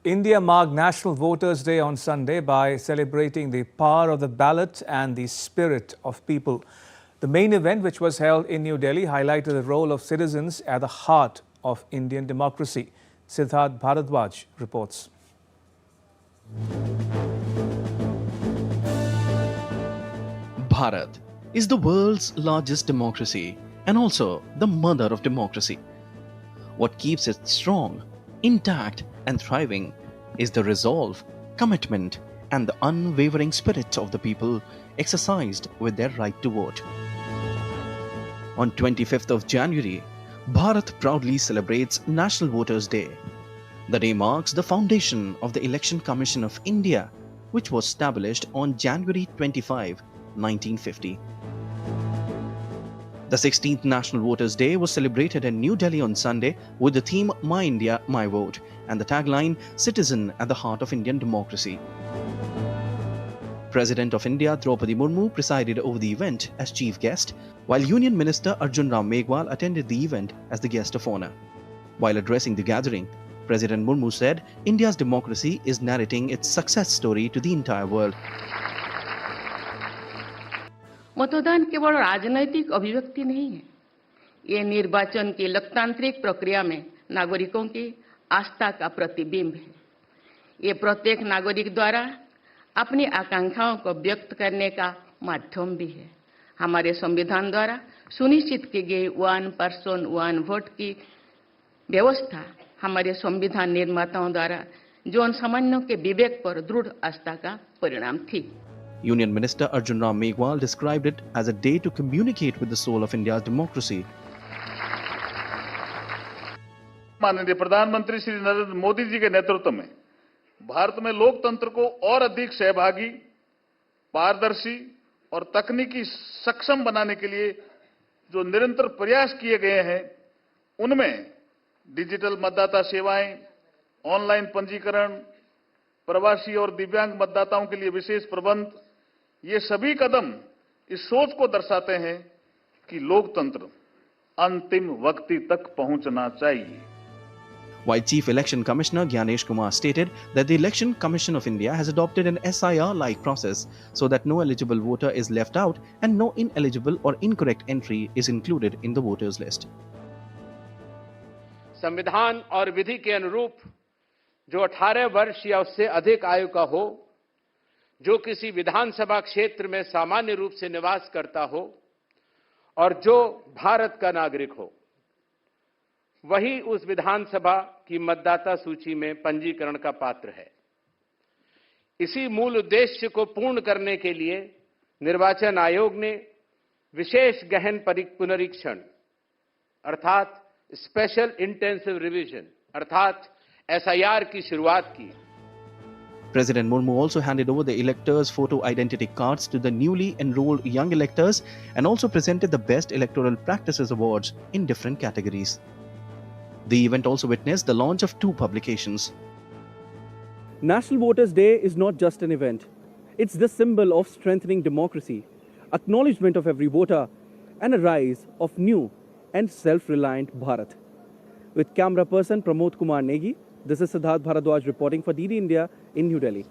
India marked National Voters' Day on Sunday by celebrating the power of the ballot and the spirit of people. The main event, which was held in New Delhi, highlighted the role of citizens at the heart of Indian democracy. Siddharth Bharadwaj reports. Bharat is the world's largest democracy and also the mother of democracy. What keeps it strong, intact and thriving is the resolve, commitment and the unwavering spirit of the people exercised with their right to vote. On 25th of January, Bharat proudly celebrates National Voters' Day. The day marks the foundation of the Election Commission of India, which was established on January 25, 1950. The 16th National Voters' Day was celebrated in New Delhi on Sunday with the theme My India, My Vote and the tagline Citizen at the Heart of Indian Democracy. President of India Draupadi Murmu presided over the event as chief guest, while Union Minister Arjun Ram Meghwal attended the event as the guest of honor. While addressing the gathering, President Murmu said India's democracy is narrating its success story to the entire world. मतदान केवल राजनैतिक अभिव्यक्ति नहीं है, ये निर्वाचन की लोकतांत्रिक प्रक्रिया में नागरिकों की आस्था का प्रतिबिंब है। ये प्रत्येक नागरिक द्वारा अपनी आकांक्षाओं को व्यक्त करने का माध्यम भी है। हमारे संविधान द्वारा सुनिश्चित की गई वन पर्सन वन वोट की व्यवस्था हमारे संविधान निर्माताओं द्वारा जनसामान्यों के विवेक पर दृढ़ आस्था का परिणाम थी। Union Minister Arjun Ram Meghwal described it as a day to communicate with the soul of India's democracy. माननीय प्रधानमंत्री श्री नरेंद्र मोदी जी के नेतृत्व में भारत में लोकतंत्र को और अधिक सहभागी, पारदर्शी और तकनीकी सक्षम बनाने के लिए जो निरंतर प्रयास किए गए हैं, उनमें डिजिटल मतदाता सेवाएं, ऑनलाइन पंजीकरण, प्रवासी और दिव्यांग मतदाताओं के लिए विशेष प्रबंध, ये सभी कदम इस सोच को दर्शाते हैं कि लोकतंत्र अंतिम व्यक्ति तक पहुंचना चाहिए। While Chief Election Commissioner Gyanesh Kumar stated that the Election Commission of India has adopted an SIR-like process so that no eligible voter is left out and no ineligible or incorrect entry is included in the voters list. संविधान और विधि के अनुरूप जो 18 वर्ष या उससे अधिक आयु का हो, जो किसी विधानसभा क्षेत्र में सामान्य रूप से निवास करता हो और जो भारत का नागरिक हो, वही उस विधानसभा की मतदाता सूची में पंजीकरण का पात्र है। इसी मूल उद्देश्य को पूर्ण करने के लिए निर्वाचन आयोग ने विशेष गहन पुनरीक्षण अर्थात स्पेशल इंटेंसिव रिवीजन अर्थात SIR की शुरुआत की। President Murmu also handed over the electors' photo identity cards to the newly enrolled young electors and also presented the Best Electoral Practices Awards in different categories. The event also witnessed the launch of 2 publications. National Voters' Day is not just an event. It's the symbol of strengthening democracy, acknowledgement of every voter, and a rise of new and self-reliant Bharat. With camera person Pramod Kumar Negi, this is Siddharth Bharadwaj reporting for DD India in New Delhi.